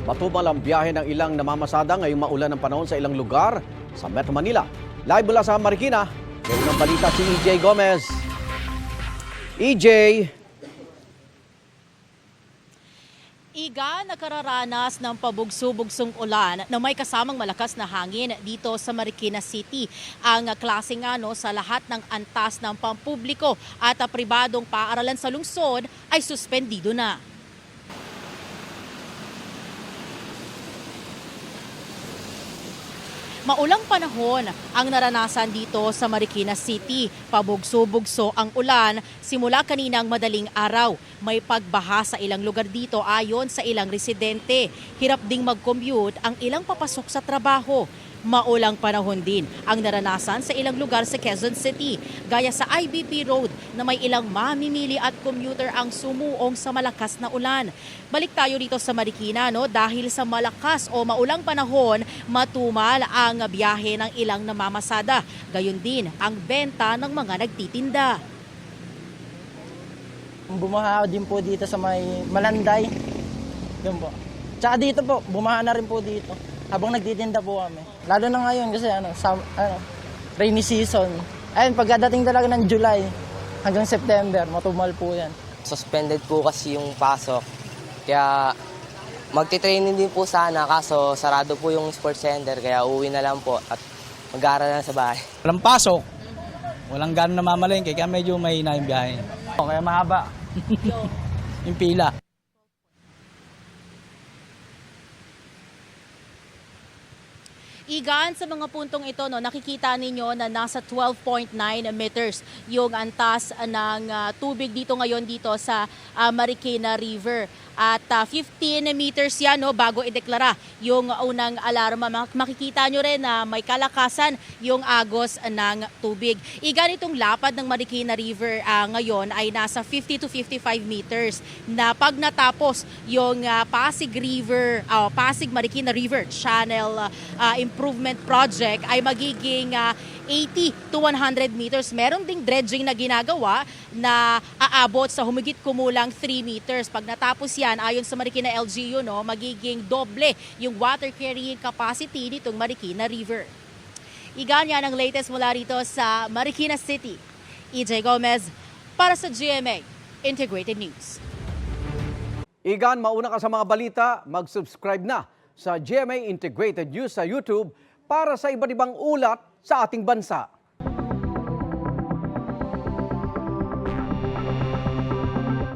Matumal ang biyahe ng ilang namamasada ngayong maulan ng panahon sa ilang lugar sa Metro Manila. Live mula sa Marikina, may unang balita si EJ Gomez. EJ! Iga, nakararanas ng pabugso-bugsong ulan na may kasamang malakas na hangin dito sa Marikina City. Ang klase nga sa lahat ng antas ng pampubliko at pribadong paaralan sa lungsod ay suspendido na. Maulang panahon ang naranasan dito sa Marikina City. Pabugso-bugso ang ulan simula kaninang madaling araw. May pagbaha sa ilang lugar dito ayon sa ilang residente. Hirap ding mag-commute ang ilang papasok sa trabaho. Maulang panahon din ang naranasan sa ilang lugar sa Quezon City, gaya sa IBP Road na may ilang mamimili at commuter ang sumuong sa malakas na ulan. Balik tayo dito sa Marikina dahil sa malakas o maulang panahon, matumal ang biyahe ng ilang namamasada. Gayon din ang benta ng mga nagtitinda. Bumaha din po dito sa may Malanday. Yun po. Tsaka dito po, bumaha na rin po dito. Habang nagtitinda po kami. Lalo na ngayon kasi rainy season. Ayun, pagdating talaga ng July hanggang September, matumal po yan. Suspended po kasi yung pasok. Kaya magti-training din po sana kaso sarado po yung sports center. Kaya uwi na lang po at mag-aaral na sa bahay. Walang pasok, walang gano'n namamalengke, kaya medyo mahina yung biyahe. Kaya mahaba. Yung pila. Igan, sa mga puntong ito, nakikita ninyo na nasa 12.9 meters yung antas ng tubig dito ngayon dito sa Marikina River. At 15 meters yan bago ideklara yung unang alarma. Makikita nyo rin na may kalakasan yung agos ng tubig. Igan, itong lapad ng Marikina River ngayon ay nasa 50 to 55 meters. Na pag natapos yung Pasig Marikina River Channel Improvement Project ay magiging 80 to 100 meters. Meron ding dredging na ginagawa na aabot sa humigit kumulang 3 meters. Pag natapos yan, ayon sa Marikina LGU, magiging doble yung water carrying capacity nitong Marikina River. Igan, yan ang latest mula rito sa Marikina City. EJ Gomez para sa GMA Integrated News. Igan, mauna ka sa mga balita, mag-subscribe na sa GMA Integrated News sa YouTube para sa iba't ibang ulat sa ating bansa.